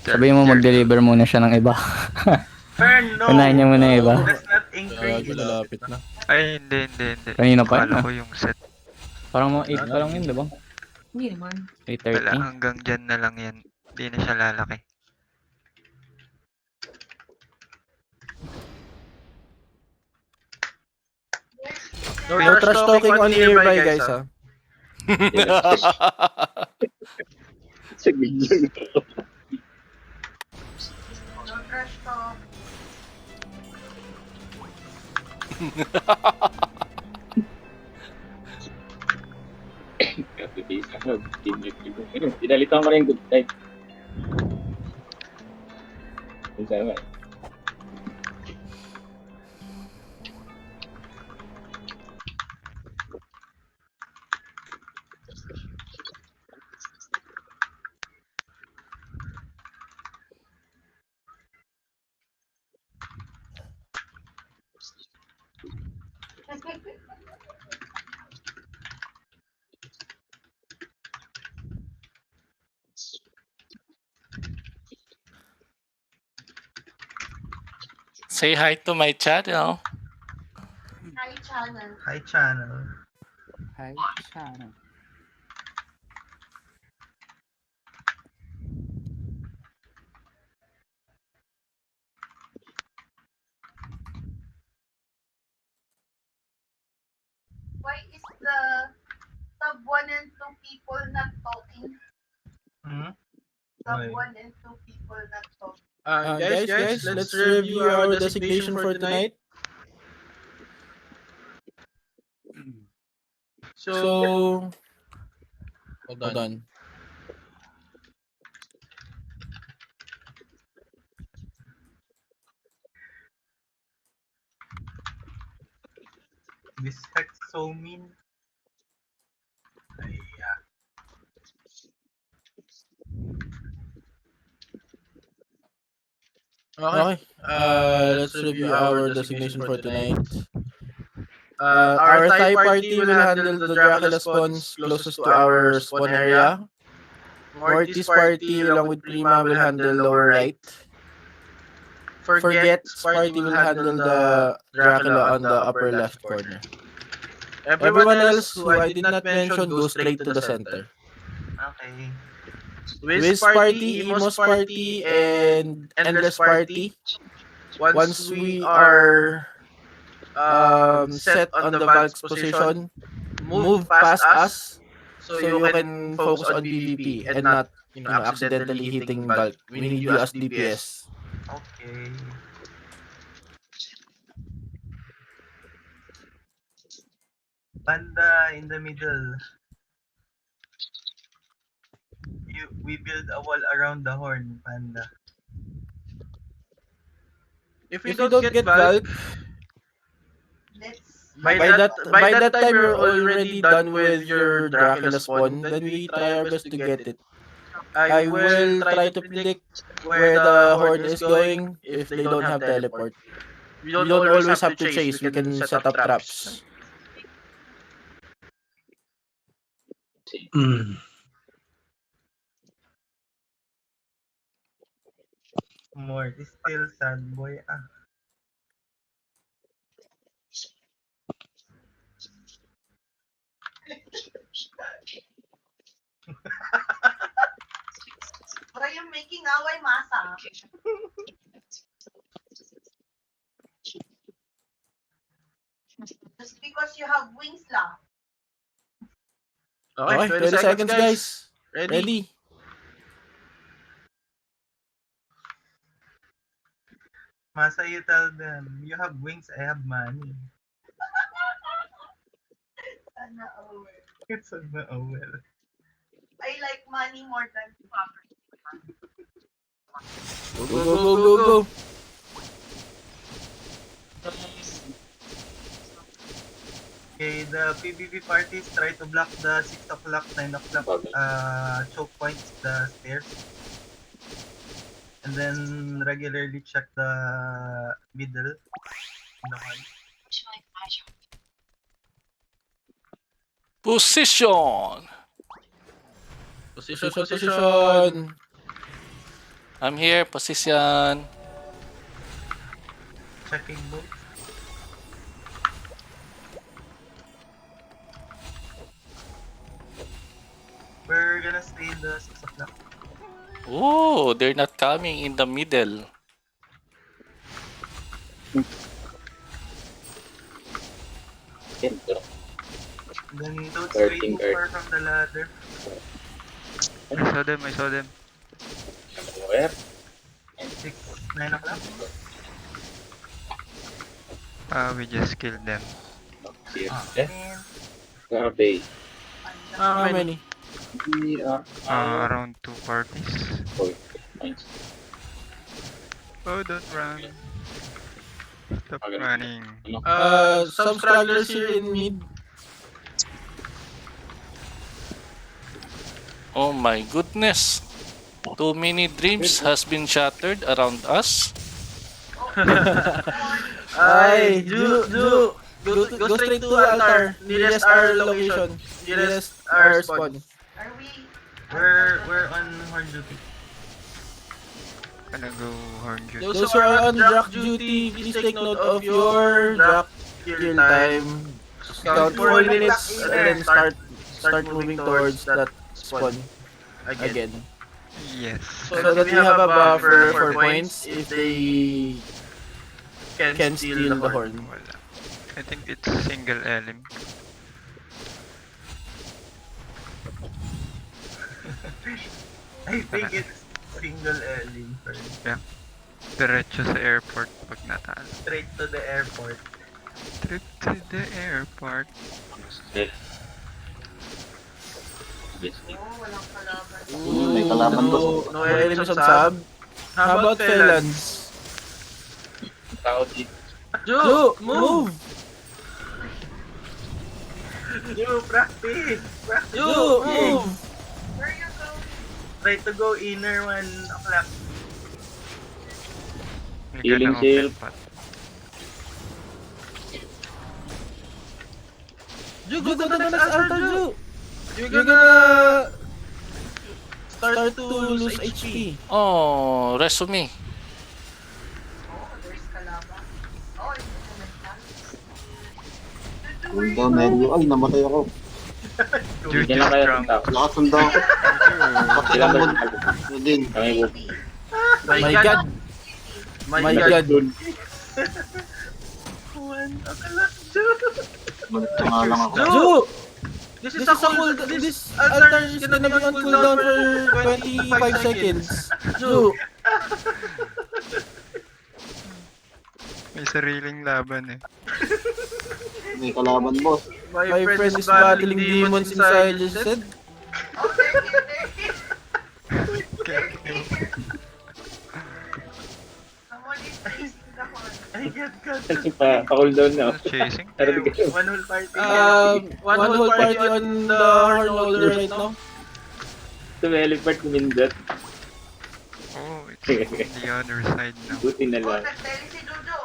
Sabihin mo mag-deliver muna siya ng iba. Fern, no! Unahin niya muna yung iba. That's not increase. Malapit na. Ay, hindi. Kanina pa Akala yun, ko yung set. Parang mga 8 pa lang yun, di ba? Hindi naman. Wala, 8:30. hanggang dyan na lang yan. Hindi na siya lalaki. No trash talking on nearby, guys, ha? Sa video na to. No trash talk. Copy-paste ako. Pinalitan ko na yung good type. Kung saan ba? Say hi to my channel. Hi, channel. Hi, channel. Hi, channel. Why is the sub 1 and 2 people not talking? Hmm? Sub Okay. 1 and 2 people not talking. Guys, let's review our designation for tonight. So, hold on. This hex so mean. Ay, Okay. Let's review our designation for tonight. Our Thai party will handle the Dracula spawns closest to our spawn area. Morty's party along with Prima will handle lower right. Forget's party will handle the Dracula on the upper left corner. Everyone else who I did not mention goes straight to the center. okay. Wiz party, Emo's party, and Endless party. Once we are set on the Valk's position, move past us so you can focus on PvP and not accidentally hitting Valk. We need you as DPS. Okay. Panda in the middle. We build a wall around the horn, Panda. If we don't get Valk, Let's by that time you're already done with your Dracula spawn, then we try our best to get it. I will try to predict where the horn is going if they don't have teleport. We don't always have to chase, we can set up traps. Morty still sad boy. Ah. But you're making away masa. Just because you have wings lang. Okay, 20 seconds guys. Ready? Masa, you tell them, you have wings, I have money. Sana all. It's a well. I like money more than poverty. Go. Okay, the PvP parties try to block the 6 o'clock, 9 o'clock choke points, the stairs. And then regularly check the middle. Position. Position. I'm here, position. Checking both. We're gonna stay in the 6 o'clock. Oh, they're not coming in the middle. Ito. Then don't stray Earthing too far from the ladder. I saw them. Where? 6, 9 o'clock. We just killed them. Here. And Grabe. How many? Around 2 parties. Nice. Oh, don't run. Stop running. Some stragglers here in mid. Oh my goodness. Too many dreams has been shattered around us. Ay, Ju, go straight to altar. Nearest our location. Nearest our spawn. Are we? we're on horn duty. Gonna go horn duty. Those who are on drac duty, please take note of your drac kill time. Count 4 minutes and then start moving towards that spawn again. Yes. So that we have a buffer for points if they can steal the horn. Wala. I think it's single elim. I think it's single Ellie first. Diretso sa airport pag natalo. Straight to the airport. Trip to the airport. Set. Bistic. Oh, walang kalaban. May kalaban to. No enemies on sub. How about Felans? Tao dito. Ju, move! Yo, practice! Practice! Ju, move! Where you going? Try to go inner 1 o'clock. May Healing gonna shield. open pot. Ju, go to the next altar, Ju! You're gonna start to lose HP. Oh, resume. Oh, there's kalaban. Oh, it's elemental. Punta, medyo, ay, namatay ako. Dude, Hindi na just kayo drunk. tao. Nakasunda ako. Ilan ba? Yun din. Kami po. My God! My God! Dun. 1 o'clock, Joe! Balik nga lang ako. Ju! This altar is gonna be on cooldown for 25 seconds. Ju! May sariling laban eh. May kalaban, boss. My friend is battling demons inside his head. Oh, there you Someone is chasing the horn. I get cut. Kasi pa-cool down na. Who's chasing? Pero di kayo. One whole party. One whole party on the horn holder right now. Ito may helipad kumindot. Oh, it's on the other side now. Buti na Oh, lang. nagtali si Jojo.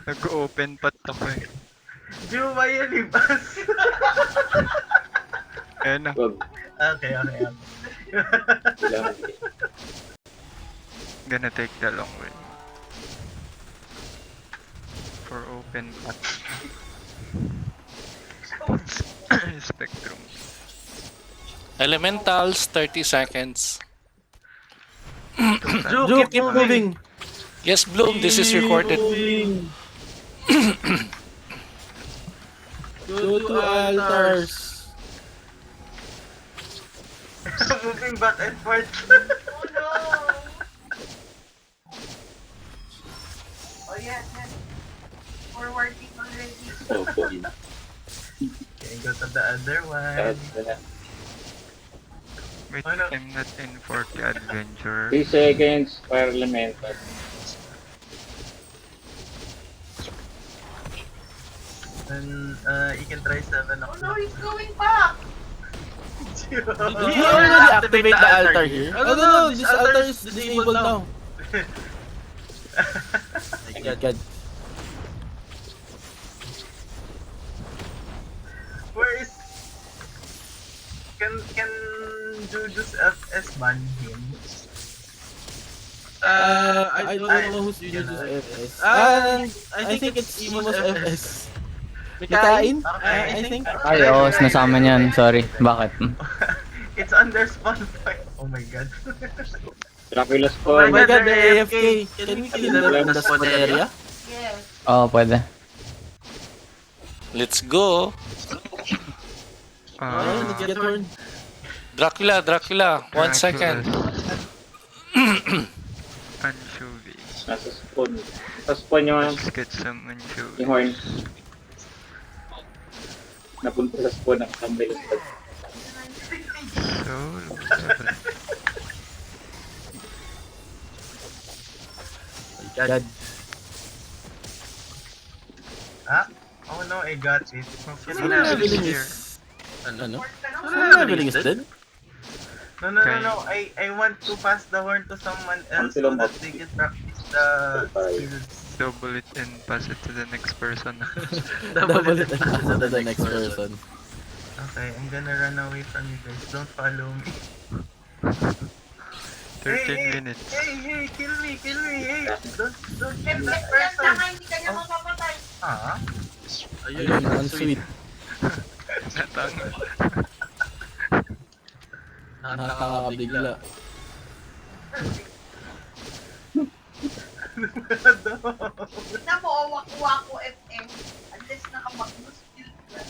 Nag-open pot ako eh. Joe, ba yan ibas? Ayan na. Wag. Okay. Kailangan. Gonna take the long way. For open pot. Spectrum. Elementals, 30 seconds. Ju, keep moving. Yes, Bloom, this is recorded. Go to altars. Moving back and forth. Oh no! Oh yes, yes. We're working already. Oh, boy. Okay, go to the other one. Wait, Oh, no. I'm not in for the adventure. 3 seconds, fire elemental. Then, you can try 7 Oh o'clock. no, he's going back! Did you already activate the altar here? Oh no, this altar is disabled now. My God. Where is... Can Juju's FS ban him? I don't know who's uses FS. I think it's Emo's FS. Mikain? I think. Ay, oo, nasama niyan. Sorry. Bakit? It's under spawn point. Oh my god. Dracula's Oh my Oh my Spawn. god, they're AFK. Can we kill them in the spawn area? Yes. Oo, pwede. Let's go. Let's get horn. Dracula. 1 second. Anchovy. Nasa spawn. Sa spawn Let's get some anchovy. yung horn. Napunta sa spawn ng tambay. So, God. Ah? Oh no, I got it. Ano leveling is? Ano? Ano leveling is dead? No. I want to pass the horn to someone else so that they can practice the skills. double it and pass it to the next person. Double it and pass it to the next person. Okay, I'm gonna run away from you guys. Don't follow me. 13 minutes. Hey, kill me, hey. Don't kill that Yan person. lang, hindi ka niya mapapatay. Ah? Ayun, ang sweet. Natang. Nakakabigla. Tignan mo, waku-waku FM. At least naka-magnus skill ka.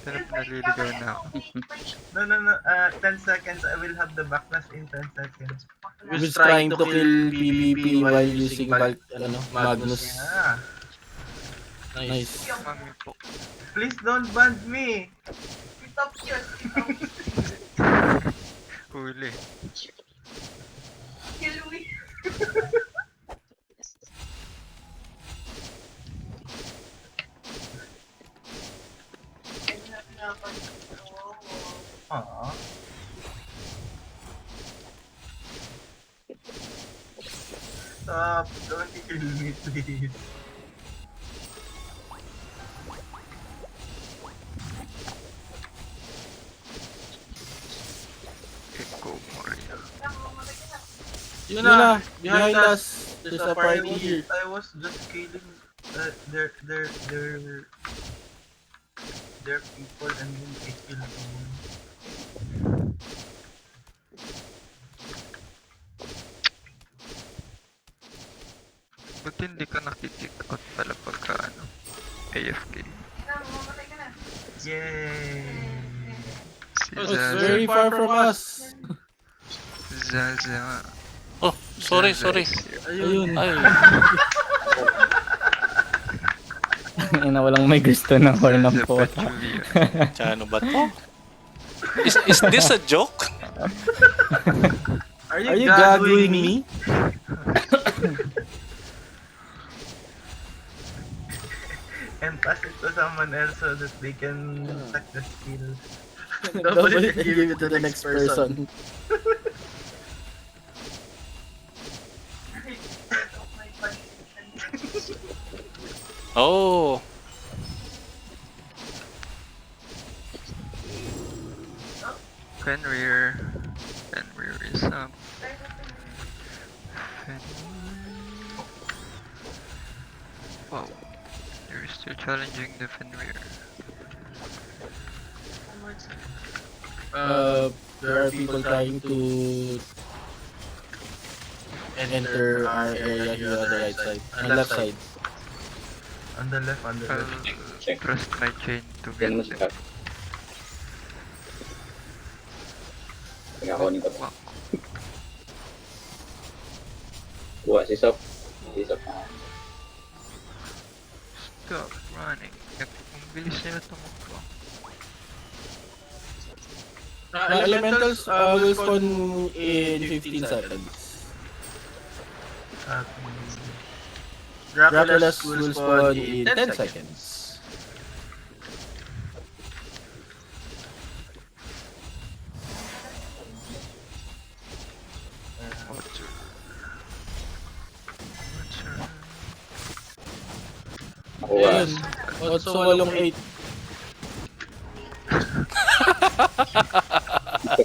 Pero naliligaw na ako. No. 10 seconds. I will have the backlash in 10 seconds. He was trying to kill PvP while using Magnus. Yeah. Nice. Mami po. Please don't ban me. Stop yun. Huli. Kill me. Aww. Stop. Don't kill me, please. Echo Moria. Yun na, behind us. There's a party here. I was just killing their people and then I killed them. Ba't hindi ka nakikick out pala pagka AFK? Mamatay ka na. Yay! Si Oh, it's very far from us. Zaza. Oh, sorry. Zaza is here. Ayun. Ay, Na walang may gusto ng horn ng Zaza pota. Pachulia. ano ba to? Is this a joke? Are you gaggling me? And pass it to someone else so that they can suck the skill. Double it and give it to the next person. My position. Oh, Fenrir is up. Wow. You're still challenging the Fenrir. There are people trying to enter our area here on the right side, on the left side. On the left. I'll trust my chain to Yan mo get siya. them. Pinakakunin ko to. Wow. Kuha si Sop. Si Sop. Stop running. Ang bilis nila tumakbo. Elementals will spawn in 15 seconds. Draculas will spawn in 10 seconds. Watcher. Nakuha. Ayun. So, walong 8.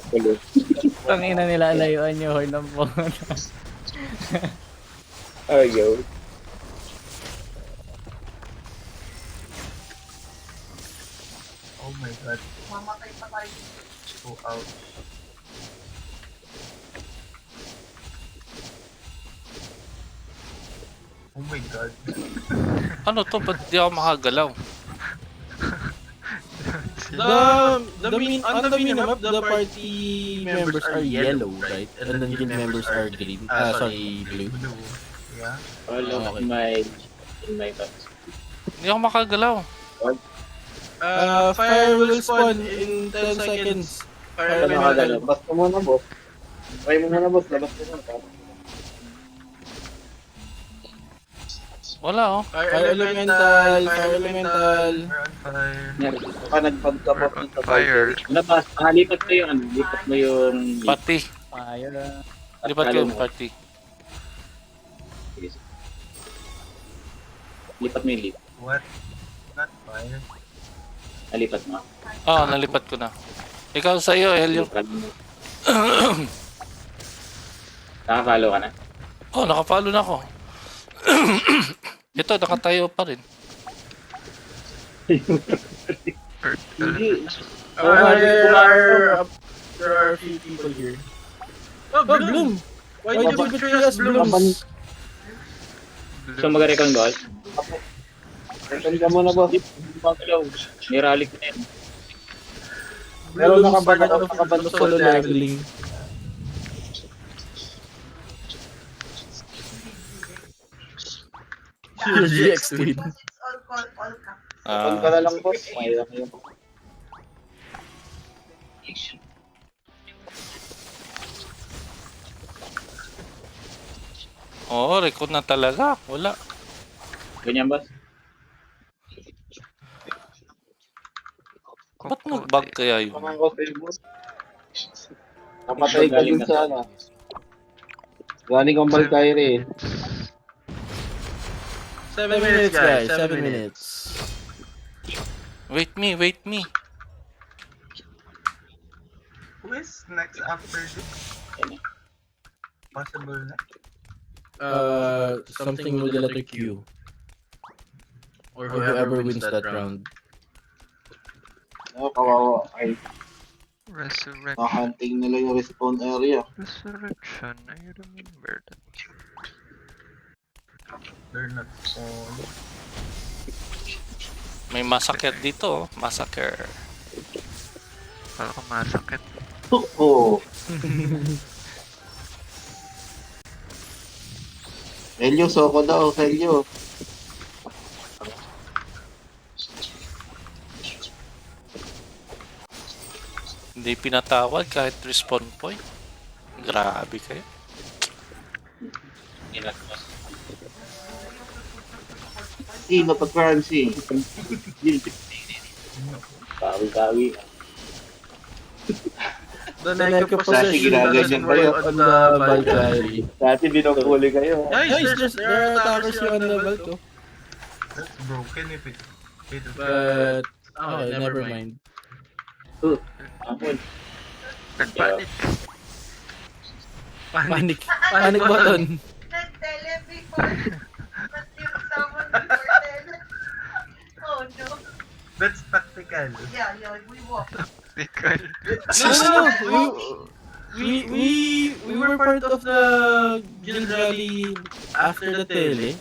Ito Tangina nila, layuan yung horn ng phone. Yo. Oh my god. Mamatay pa tayo. So out. Oh my god. Ano to? Ba't di ako makagalaw? On the minimap, the party members are yellow, right? And then guild members are green. Sorry, blue. Blue. Yeah. All of Okay. my in my box. Hindi ako makagalaw. Fire will spawn in 10 seconds. Fire Ano ka dalaw? Labas ka muna, boss. Try mo muna, boss. Labas ka muna. Wala oh. Fire elemental, fire elemental. We're on fire. Baka nagpagkabot On dito. fire. Labas, lipat mo yung lipat mo yung Pati. Fire. Lipat ko yung party. Lipat mo yung lipat. What? Not fire. Lipat mo. Oo, nalipat ko na. Ikaw sa'yo, Helio. Nakakalo ka na. Oh, nakapalo na ako. Ito, nakatayo pa rin. Earth element. There are a few people here. Oh, Bloom! Why did you betray us, Blooms? So mag-recon boss. Return ka muna, boss. Niralik ko na yun. Meron nakabando Solo leveling. Your GX tweet. Because it's all caps. Return ka na lang, boss. Mayroon yun. Oo, record na talaga. Wala. Ganyan boss. Ba't nag-bug kaya yun? Pamang ko sa'yo, boss. Napatay ka dun sa ano. Galing ang Valkyrie. 7 minutes, guys. 7 minutes. Wait me, wait me. Who is next after this? Possible na? Something with the letter Q. Or whoever wins that round. Oh, kawawa. Ay, Resurrection. nakahunting nila yung respawn area. Resurrection. I remember that. They're not on. May massacre dito. Oh. Massacre. Kala ko masakit. Oo. Helio, soko daw. Helio. Hindi pinatawad kahit respawn point. Grabe kayo. Inat boss. Sino pa Crancy? Bawi-bawi. The Neko Dati possession ginaganyan doesn't kayo. work on the Valkyrie. Dati binukuli kayo. Guys, there are attackers here on the Valko. That's broken if it... But, okay, never mind. Amon. Nagpanik. Panic. Panic button. Nag-tele before. But yung someone before tele. Oh no. That's tactical. Yeah, we walk. Tikal. No. We were part of the guild rally after the tele.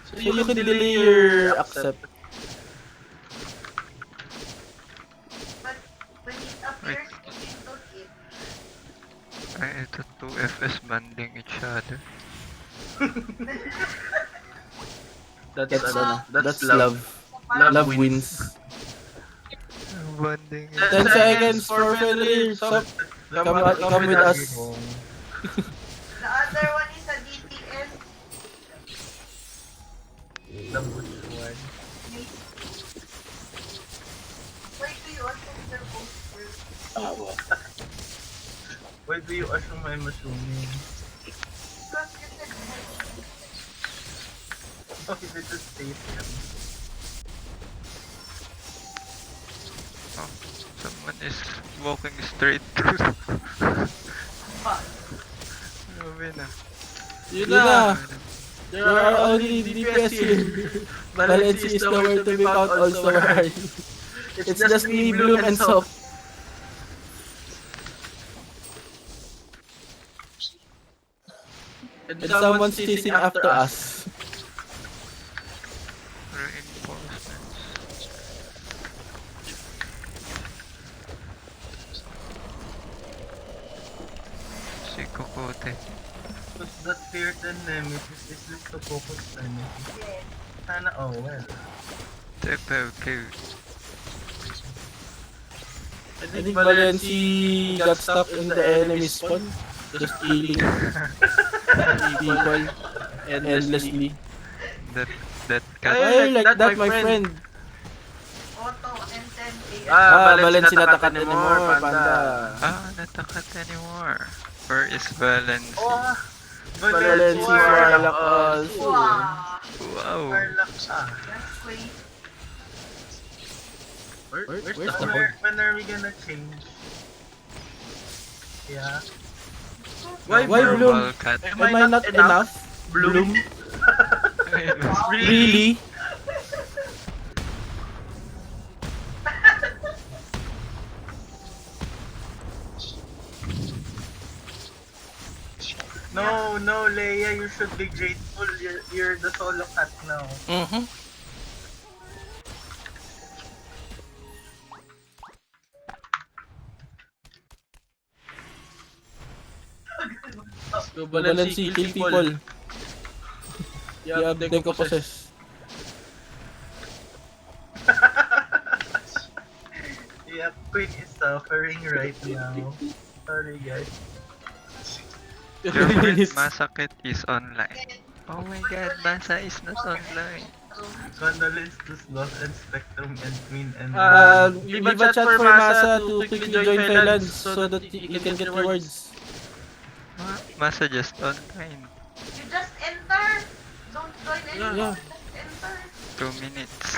So you could delay your accept. But when it appears, you took it. Ay, ito 2FS banding each other. That's love. Love wins. Banding 10 seconds for failure. Stop. Come with us. The other one is a DPS. The bush one. Why do you assume they're both first? Tawa. Why do you assume I'm assuming? Because you said Oh, if it's a statement. Someone is walking straight through. Grabe na. Yun na. There are only DPS here. Valencia is nowhere to be found also. Where are you? It's just me, Bloom, and Soap. And someone's chasing after us. Reinforcements. Si Kokote. Put that fear to Nemesis is this to focus Nemesis. Sana, oh well. Okay. I think Valencia got stuck in the enemy spawn. Just killing people endlessly. That cat. Why like that, my friend? Auto and then Valencia not attacked anymore, Panda. Not a cat anymore. Where is Valence? Oh, Valencia Warlock also. Wow. Wow. Warlock ah. That's crazy. Where's the horde? When are we gonna change? Yeah. Why Normal Bloom? cat. Am I not enough? Bloom? Really? No, Leia, you should be grateful. You're the solo cat now. Mm-hmm. So Valencia kill people. You have Deco possess. Yeah, Queen is suffering right now. Sorry guys. Your friend Masakit is online. Oh my god, Masa is not online. Condolence to Sloth and Spectrum and Queen and Leave a chat for Masa to quickly join Thailand so that he can get rewards. Masa just online. You just enter. Don't join anymore. Yeah. Just enter. 2 minutes.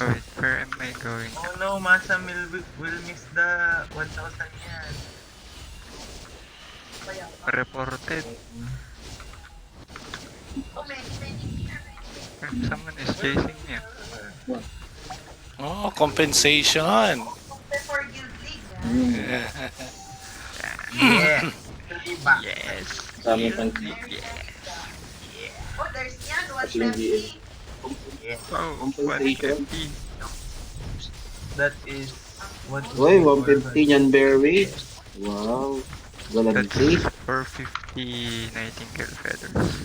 Oh wait, where am I going? Oh no, Masa will miss the 1,000 yan. Reported. Oh, many here. Someone is chasing me. Oh, compensation. For Guild League. Yeah. Yes. Dami pang Oh, there's yan. Actually, hindi 120. Oh, Compensation. 150. That is what. Uy, 150 yan, Berry. Wow. That's Galanti. 450 Nightingale feathers.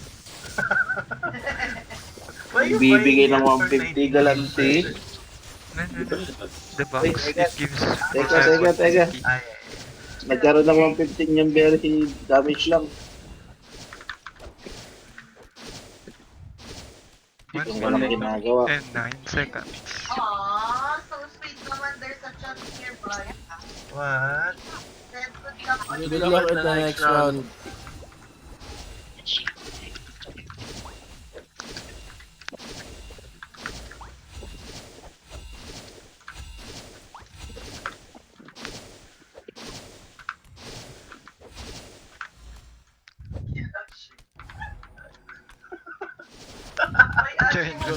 Why you Bibigay buying ng yan for 150 galanti. No. The box, it gives Teka. Ay, Nagkaroon ng 115 yan, Berry. Damage lang. Yung walang ginagawa. And 9 seconds. Aww, so sweet naman. There's a chat nearby. what? Then good luck on Good luck in the next round.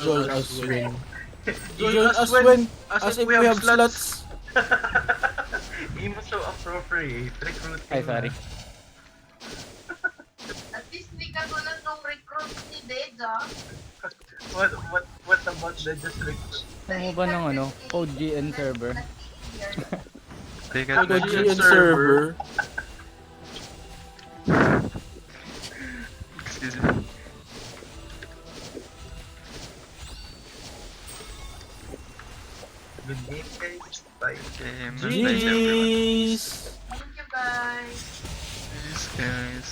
Join us when. Join us when. As if we have slots. Imo so appropriate. Recruiting. Ay, sorry. At least hindi ka tulad nung recruit ni Deja. What about the just recruit? Ano ba ng ano? OGN server? They got OG the and server. excuse me. Good game guys. Bye. Game. GG's. Thank you guys. Yes, guys.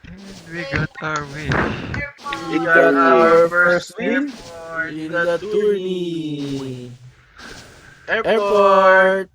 And we got our win. We got our first win in the tourney. Airport.